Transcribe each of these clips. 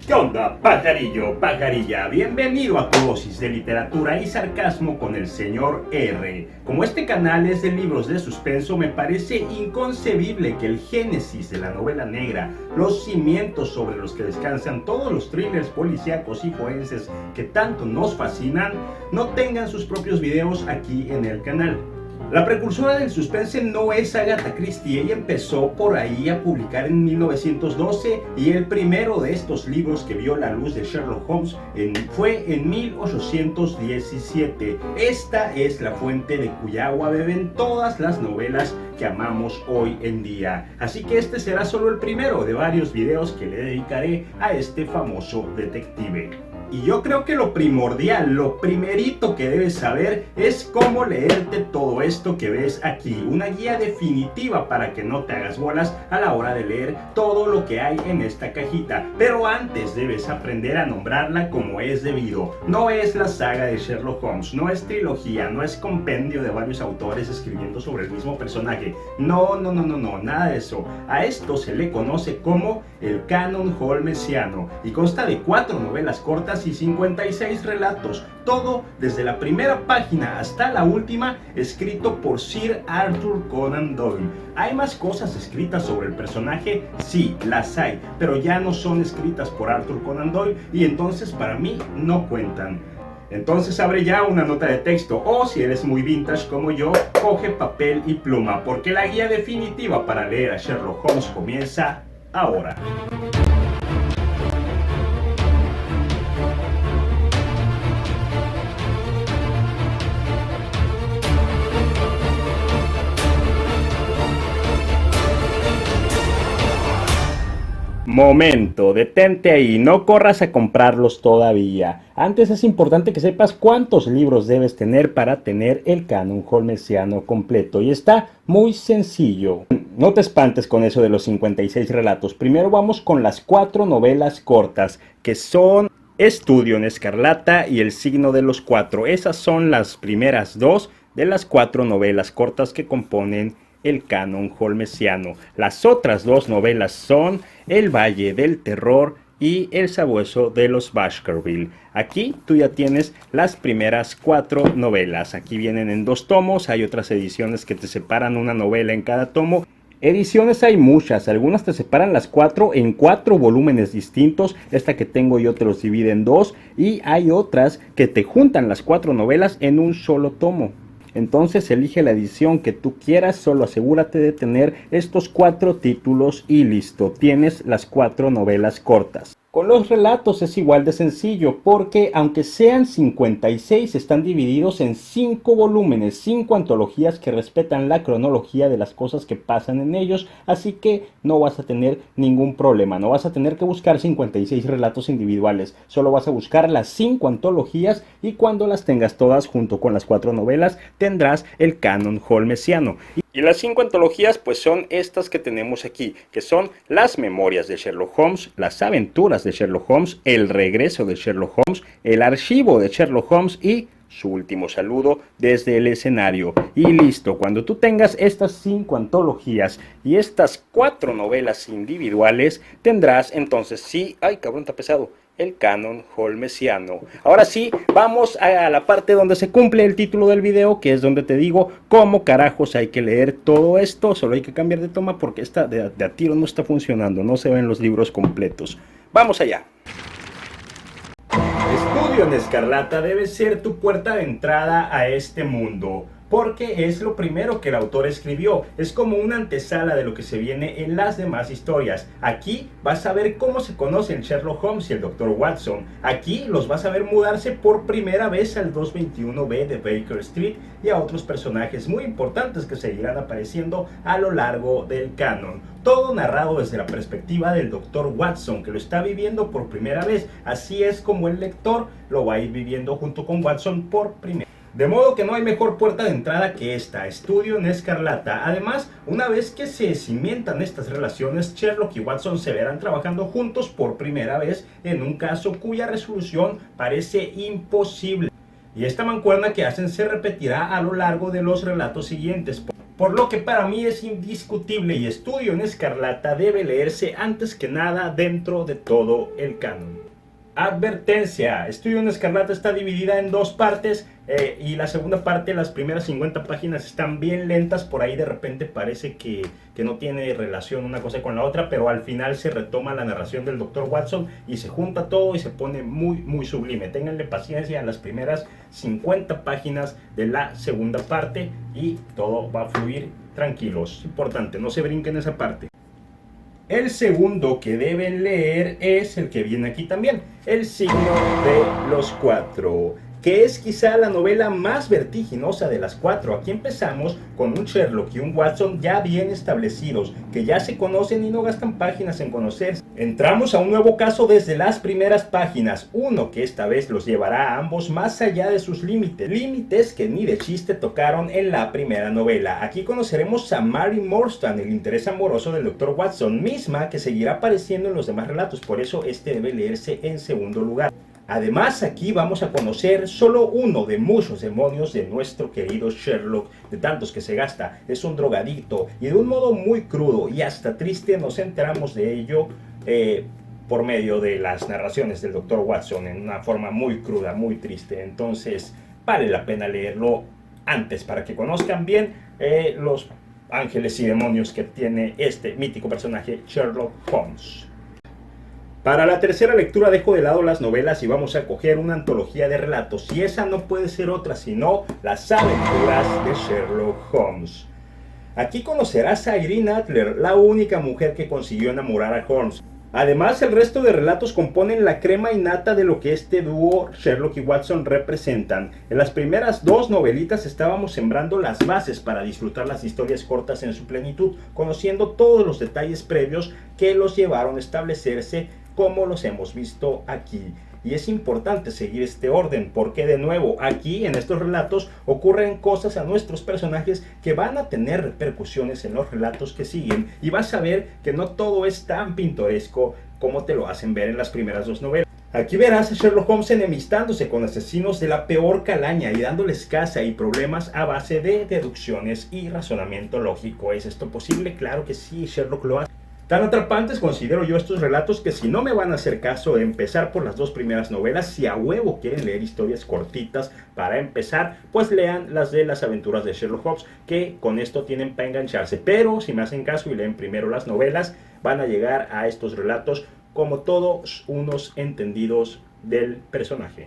¿Qué onda, pajarillo, pajarilla? Bienvenido a tu dosis de literatura y sarcasmo con el señor R. Como este canal es de libros de suspenso, me parece inconcebible que el génesis de la novela negra, los cimientos sobre los que descansan todos los thrillers policíacos y forenses que tanto nos fascinan, no tengan sus propios videos aquí en el canal. La precursora del suspense no es Agatha Christie. Ella empezó por ahí a publicar en 1912 y el primero de estos libros que vio la luz de Sherlock Holmes fue en 1817. Esta es la fuente de cuya agua beben todas las novelas que amamos hoy en día. Así que este será solo el primero de varios videos que le dedicaré a este famoso detective. Y yo creo que lo primordial, lo primerito que debes saber es cómo leerte todo esto que ves aquí. Una guía definitiva para que no te hagas bolas a la hora de leer todo lo que hay en esta cajita. Pero antes debes aprender a nombrarla como es debido. No es la saga de Sherlock Holmes, no es trilogía, no es compendio de varios autores escribiendo sobre el mismo personaje. No, nada de eso. A esto se le conoce como el canon holmesiano y consta de 4 novelas cortas y 56 relatos, todo desde la primera página hasta la última, escrito por Sir Arthur Conan Doyle. ¿Hay más cosas escritas sobre el personaje? Sí, las hay, pero ya no son escritas por Arthur Conan Doyle y entonces para mí no cuentan. Entonces abre ya una nota de texto o si eres muy vintage como yo, coge papel y pluma porque la guía definitiva para leer a Sherlock Holmes comienza ahora. Momento, detente ahí, no corras a comprarlos todavía. Antes es importante que sepas cuántos libros debes tener para tener el canon holmesiano completo. Y está muy sencillo. No te espantes con eso de los 56 relatos. Primero vamos con las 4 novelas cortas, que son Estudio en Escarlata y El signo de los 4. Esas son las primeras 2 de las 4 novelas cortas que componen el canon holmesiano. Las otras 2 novelas son El Valle del Terror y El Sabueso de los Baskerville. Aquí tú ya tienes las primeras 4 novelas. Aquí vienen en 2 tomos, hay otras ediciones que te separan una novela en cada tomo. Ediciones hay muchas, algunas te separan las 4 en 4 volúmenes distintos, esta que tengo yo te los divide en 2 y hay otras que te juntan las 4 novelas en un solo tomo. Entonces elige la edición que tú quieras, solo asegúrate de tener estos 4 títulos y listo, tienes las 4 novelas cortas. Con los relatos es igual de sencillo porque aunque sean 56 están divididos en 5 volúmenes, 5 antologías que respetan la cronología de las cosas que pasan en ellos, así que no vas a tener ningún problema, no vas a tener que buscar 56 relatos individuales, solo vas a buscar las 5 antologías y cuando las tengas todas junto con las 4 novelas tendrás el canon holmesiano. Y las 5 antologías pues son estas que tenemos aquí, que son las memorias de Sherlock Holmes, las aventuras de Sherlock Holmes, el regreso de Sherlock Holmes, el archivo de Sherlock Holmes y su último saludo desde el escenario. Y listo, cuando tú tengas estas 5 antologías y estas 4 novelas individuales, tendrás entonces sí, ay cabrón, está pesado, el canon holmesiano. Ahora sí, vamos a la parte donde se cumple el título del video, que es donde te digo cómo carajos hay que leer todo esto. Solo hay que cambiar de toma porque esta de a tiro no está funcionando, no se ven los libros completos. Vamos allá. Estudio en Escarlata debe ser tu puerta de entrada a este mundo, porque es lo primero que el autor escribió, es como una antesala de lo que se viene en las demás historias. Aquí vas a ver cómo se conocen Sherlock Holmes y el Dr. Watson, aquí los vas a ver mudarse por primera vez al 221B de Baker Street y a otros personajes muy importantes que seguirán apareciendo a lo largo del canon. Todo narrado desde la perspectiva del Dr. Watson, que lo está viviendo por primera vez, así es como el lector lo va a ir viviendo junto con Watson por primera vez. De modo que no hay mejor puerta de entrada que esta, Estudio en Escarlata. Además, una vez que se cimentan estas relaciones, Sherlock y Watson se verán trabajando juntos por primera vez en un caso cuya resolución parece imposible. Y esta mancuerna que hacen se repetirá a lo largo de los relatos siguientes. por lo que para mí es indiscutible y Estudio en Escarlata debe leerse antes que nada dentro de todo el canon. Advertencia: Estudio en Escarlata está dividida en dos partes y la segunda parte, las primeras 50 páginas están bien lentas, por ahí de repente parece que no tiene relación una cosa con la otra, pero al final se retoma la narración del Dr. Watson y se junta todo y se pone muy sublime. Ténganle paciencia a las primeras 50 páginas de la segunda parte y todo va a fluir tranquilos. Importante, no se brinquen esa parte. El segundo que deben leer es el que viene aquí también, El signo de los cuatro, que es quizá la novela más vertiginosa de las cuatro. Aquí empezamos con un Sherlock y un Watson ya bien establecidos, que ya se conocen y no gastan páginas en conocerse. Entramos a un nuevo caso desde las primeras páginas, uno que esta vez los llevará a ambos más allá de sus límites que ni de chiste tocaron en la primera novela. Aquí conoceremos a Mary Morstan, el interés amoroso del Dr. Watson, misma que seguirá apareciendo en los demás relatos, por eso este debe leerse en segundo lugar. Además, aquí vamos a conocer solo uno de muchos demonios de nuestro querido Sherlock, de tantos que se gasta. Es un drogadicto y de un modo muy crudo y hasta triste nos enteramos de ello por medio de las narraciones del Dr. Watson en una forma muy cruda, muy triste. Entonces, vale la pena leerlo antes para que conozcan bien los ángeles y demonios que tiene este mítico personaje Sherlock Holmes. Para la tercera lectura dejo de lado las novelas y vamos a coger una antología de relatos, y esa no puede ser otra sino Las aventuras de Sherlock Holmes. Aquí conocerás a Irene Adler, la única mujer que consiguió enamorar a Holmes. Además, el resto de relatos componen la crema innata de lo que este dúo Sherlock y Watson representan. En las primeras dos novelitas estábamos sembrando las bases para disfrutar las historias cortas en su plenitud, conociendo todos los detalles previos que los llevaron a establecerse como los hemos visto aquí. Y es importante seguir este orden porque, de nuevo, aquí en estos relatos ocurren cosas a nuestros personajes que van a tener repercusiones en los relatos que siguen, y vas a ver que no todo es tan pintoresco como te lo hacen ver en las primeras dos novelas. Aquí verás a Sherlock Holmes enemistándose con asesinos de la peor calaña y dándoles caza y problemas a base de deducciones y razonamiento lógico. ¿Es esto posible? Claro que sí, Sherlock lo hace. Tan atrapantes considero yo estos relatos que, si no me van a hacer caso de empezar por las dos primeras novelas, si a huevo quieren leer historias cortitas para empezar, pues lean las de las aventuras de Sherlock Holmes, que con esto tienen para engancharse. Pero si me hacen caso y leen primero las novelas, van a llegar a estos relatos como todos unos entendidos del personaje.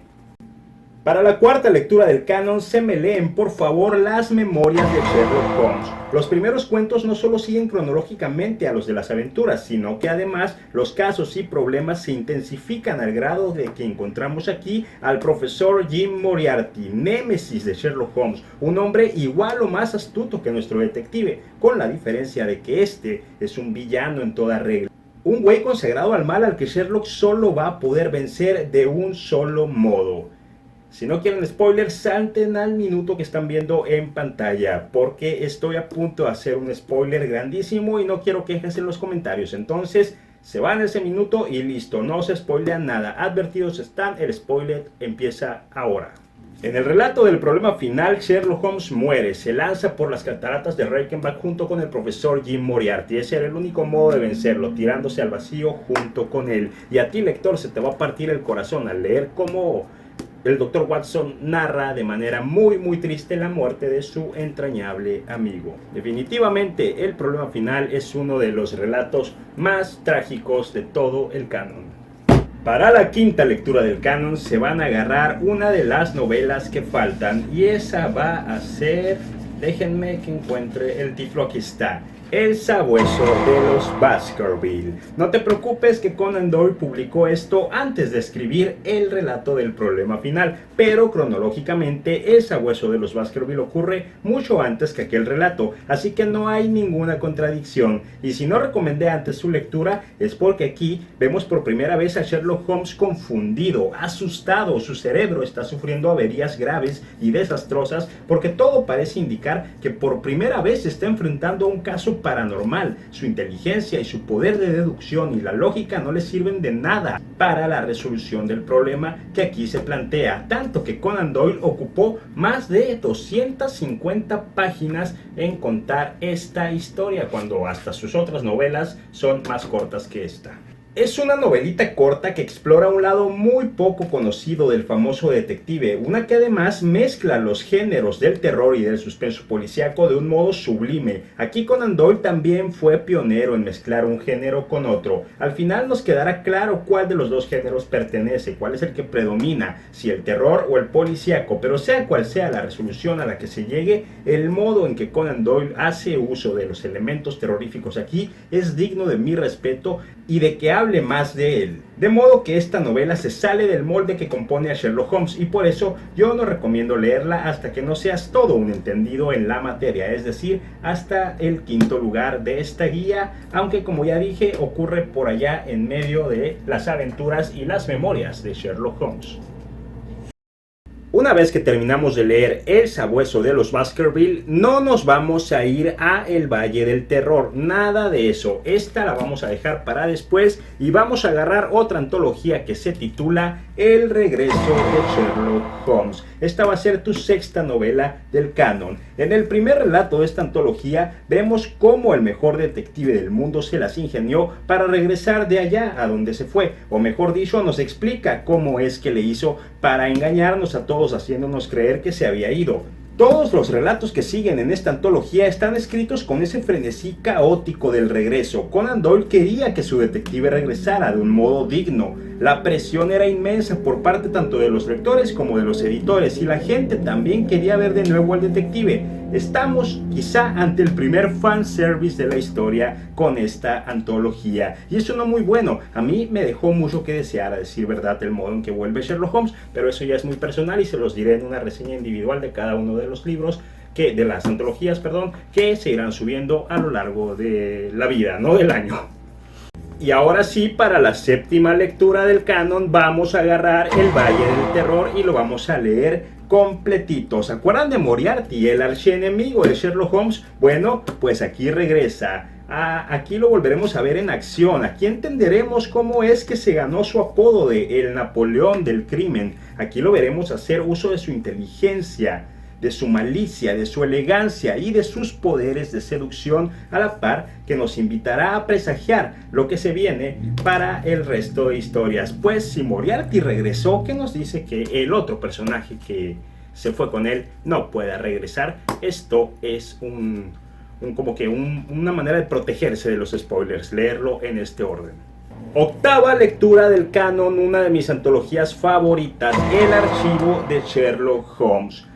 Para la cuarta lectura del canon, se me leen por favor las memorias de Sherlock Holmes. Los primeros cuentos no solo siguen cronológicamente a los de las aventuras, sino que además los casos y problemas se intensifican al grado de que encontramos aquí al profesor Jim Moriarty, némesis de Sherlock Holmes, un hombre igual o más astuto que nuestro detective, con la diferencia de que este es un villano en toda regla. Un güey consagrado al mal al que Sherlock solo va a poder vencer de un solo modo. Si no quieren spoilers, salten al minuto que están viendo en pantalla, porque estoy a punto de hacer un spoiler grandísimo y no quiero quejas en los comentarios. Entonces, se van ese minuto y listo, no se spoilean nada. Advertidos están, el spoiler empieza ahora. En el relato del problema final, Sherlock Holmes muere, se lanza por las cataratas de Reichenbach junto con el profesor Jim Moriarty. Ese era el único modo de vencerlo, tirándose al vacío junto con él. Y a ti, lector, se te va a partir el corazón al leer cómo el Dr. Watson narra de manera muy triste la muerte de su entrañable amigo. Definitivamente, el problema final es uno de los relatos más trágicos de todo el canon. Para la quinta lectura del canon se van a agarrar una de las novelas que faltan, y esa va a ser, déjenme que encuentre el título, aquí está, El sabueso de los Baskerville. No te preocupes que Conan Doyle publicó esto antes de escribir el relato del problema final, pero cronológicamente El sabueso de los Baskerville ocurre mucho antes que aquel relato, así que no hay ninguna contradicción. Y si no recomendé antes su lectura, es porque aquí vemos por primera vez a Sherlock Holmes confundido, asustado. Su cerebro está sufriendo averías graves y desastrosas, porque todo parece indicar que por primera vez se está enfrentando a un caso paranormal. Su inteligencia y su poder de deducción y la lógica no le sirven de nada para la resolución del problema que aquí se plantea, tanto que Conan Doyle ocupó más de 250 páginas en contar esta historia, cuando hasta sus otras novelas son más cortas que esta. Es una novelita corta que explora un lado muy poco conocido del famoso detective, una que además mezcla los géneros del terror y del suspenso policíaco de un modo sublime. Aquí Conan Doyle también fue pionero en mezclar un género con otro. Al final nos quedará claro cuál de los dos géneros pertenece, cuál es el que predomina, si el terror o el policíaco, pero sea cual sea la resolución a la que se llegue, el modo en que Conan Doyle hace uso de los elementos terroríficos aquí es digno de mi respeto y de que hable más de él. De modo que esta novela se sale del molde que compone a Sherlock Holmes y por eso yo no recomiendo leerla hasta que no seas todo un entendido en la materia, es decir, hasta el quinto lugar de esta guía, aunque como ya dije ocurre por allá en medio de las aventuras y las memorias de Sherlock Holmes. Una vez que terminamos de leer El Sabueso de los Baskerville, no nos vamos a ir a El Valle del Terror, nada de eso. Esta la vamos a dejar para después y vamos a agarrar otra antología que se titula El Regreso de Sherlock Holmes. Esta va a ser tu sexta novela del canon. En el primer relato de esta antología vemos cómo el mejor detective del mundo se las ingenió para regresar de allá a donde se fue, o mejor dicho, nos explica cómo es que le hizo para engañarnos a todos haciéndonos creer que se había ido. Todos los relatos que siguen en esta antología están escritos con ese frenesí caótico del regreso. Conan Doyle quería que su detective regresara de un modo digno. La presión era inmensa por parte tanto de los lectores como de los editores y la gente también quería ver de nuevo al detective. Estamos quizá ante el primer fanservice de la historia con esta antología y eso no muy bueno. A mí me dejó mucho que desear, a decir verdad, el modo en que vuelve Sherlock Holmes, pero eso ya es muy personal y se los diré en una reseña individual de cada uno de los libros, de las antologías, que se irán subiendo a lo largo de la vida, no del año. Y ahora sí, para la séptima lectura del canon vamos a agarrar El Valle del Terror y lo vamos a leer completito. ¿Se acuerdan de Moriarty, el archienemigo de Sherlock Holmes? Bueno, pues aquí regresa. Aquí lo volveremos a ver en acción. Aquí entenderemos cómo es que se ganó su apodo de el Napoleón del crimen. Aquí lo veremos hacer uso de su inteligencia, de su malicia, de su elegancia y de sus poderes de seducción, a la par que nos invitará a presagiar lo que se viene para el resto de historias. Pues si Moriarty regresó, ¿qué nos dice que el otro personaje que se fue con él no pueda regresar? Esto es una manera de protegerse de los spoilers, leerlo en este orden. Octava lectura del canon, una de mis antologías favoritas, El Archivo de Sherlock Holmes.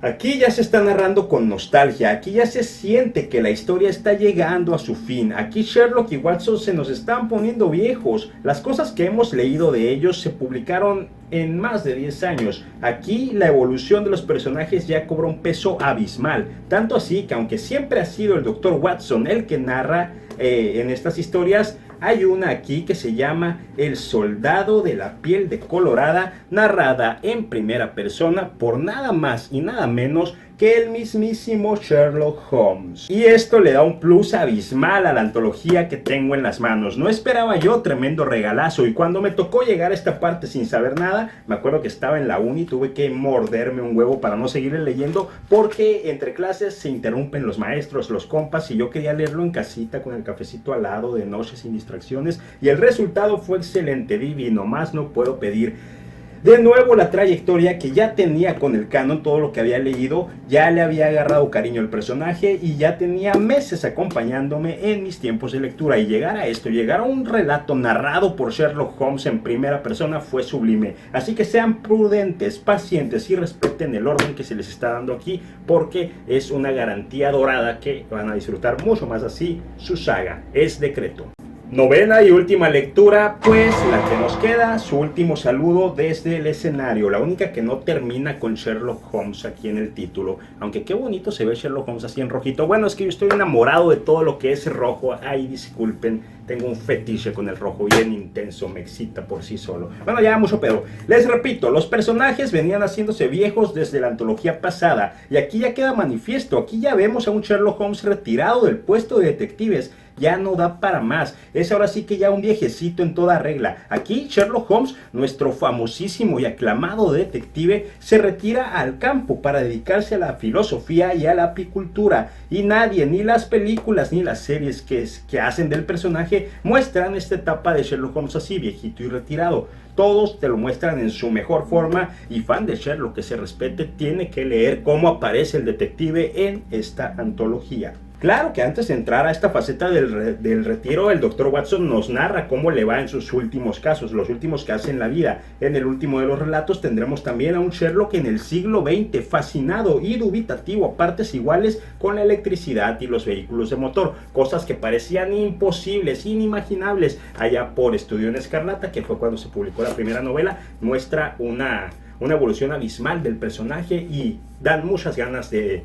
Aquí ya se está narrando con nostalgia, aquí ya se siente que la historia está llegando a su fin. Aquí Sherlock y Watson se nos están poniendo viejos. Las cosas que hemos leído de ellos se publicaron en más de 10 años. Aquí la evolución de los personajes ya cobra un peso abismal. Tanto así que aunque siempre ha sido el Dr. Watson el que narra en estas historias, hay una aquí que se llama El Soldado de la Piel Decolorada, narrada en primera persona por nada más y nada menos que el mismísimo Sherlock Holmes. Y esto le da un plus abismal a la antología que tengo en las manos. No esperaba yo tremendo regalazo y cuando me tocó llegar a esta parte sin saber nada, me acuerdo que estaba en la uni, tuve que morderme un huevo para no seguir leyendo porque entre clases se interrumpen los maestros, los compas y yo quería leerlo en casita con el cafecito al lado de noche sin distracciones y el resultado fue excelente, divino, más no puedo pedir. De nuevo la trayectoria que ya tenía con el canon, todo lo que había leído, ya le había agarrado cariño al personaje y ya tenía meses acompañándome en mis tiempos de lectura. Y llegar a esto, llegar a un relato narrado por Sherlock Holmes en primera persona fue sublime. Así que sean prudentes, pacientes y respeten el orden que se les está dando aquí porque es una garantía dorada que van a disfrutar mucho más así su saga. Es decreto. Novena y última lectura, pues la que nos queda, su último saludo desde el escenario, la única que no termina con Sherlock Holmes aquí en el título, aunque qué bonito se ve Sherlock Holmes así en rojito. Bueno, es que yo estoy enamorado de todo lo que es rojo, ay disculpen, tengo un fetiche con el rojo bien intenso, me excita por sí solo. Bueno, ya mucho pedo. Les repito, los personajes venían haciéndose viejos desde la antología pasada y aquí ya queda manifiesto, aquí ya vemos a un Sherlock Holmes retirado del puesto de detectives. Ya no da para más, es ahora sí que ya un viejecito en toda regla. Aquí Sherlock Holmes, nuestro famosísimo y aclamado detective, se retira al campo para dedicarse a la filosofía y a la apicultura. Y nadie, ni las películas ni las series que hacen del personaje muestran esta etapa de Sherlock Holmes así, viejito y retirado. Todos te lo muestran en su mejor forma y fan de Sherlock que se respete tiene que leer cómo aparece el detective en esta antología. Claro que antes de entrar a esta faceta del retiro, el Dr. Watson nos narra cómo le va en sus últimos casos, los últimos que hace en la vida. En el último de los relatos tendremos también a un Sherlock en el siglo XX, fascinado y dubitativo a partes iguales con la electricidad y los vehículos de motor, cosas que parecían imposibles, inimaginables. Allá por Estudio en Escarlata, que fue cuando se publicó la primera novela, muestra una evolución abismal del personaje y dan muchas ganas de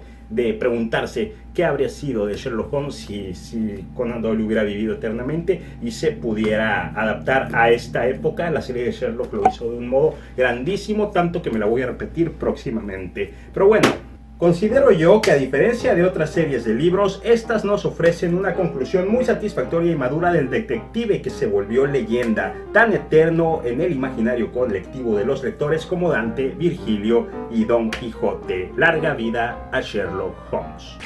preguntarse qué habría sido de Sherlock Holmes si Conan Doyle hubiera vivido eternamente y se pudiera adaptar a esta época. La serie de Sherlock lo hizo de un modo grandísimo, tanto que me la voy a repetir próximamente. Pero bueno, considero yo que a diferencia de otras series de libros, estas nos ofrecen una conclusión muy satisfactoria y madura del detective que se volvió leyenda, tan eterno en el imaginario colectivo de los lectores como Dante, Virgilio y Don Quijote. Larga vida a Sherlock Holmes.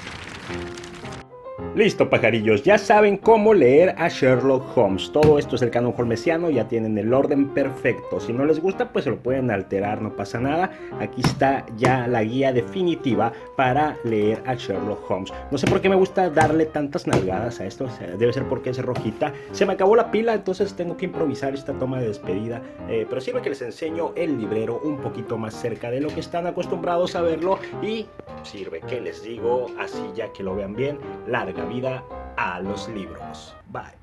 Listo, pajarillos, ya saben cómo leer a Sherlock Holmes. Todo esto es el canon holmesiano, ya tienen el orden perfecto. Si no les gusta, pues se lo pueden alterar, no pasa nada. Aquí está ya la guía definitiva para leer a Sherlock Holmes. No sé por qué me gusta darle tantas nalgadas a esto, debe ser porque es rojita. Se me acabó la pila, entonces tengo que improvisar esta toma de despedida. Pero sirve que les enseño el librero un poquito más cerca de lo que están acostumbrados a verlo. Y sirve que les digo, así ya que lo vean bien, larga vida a los libros. Bye.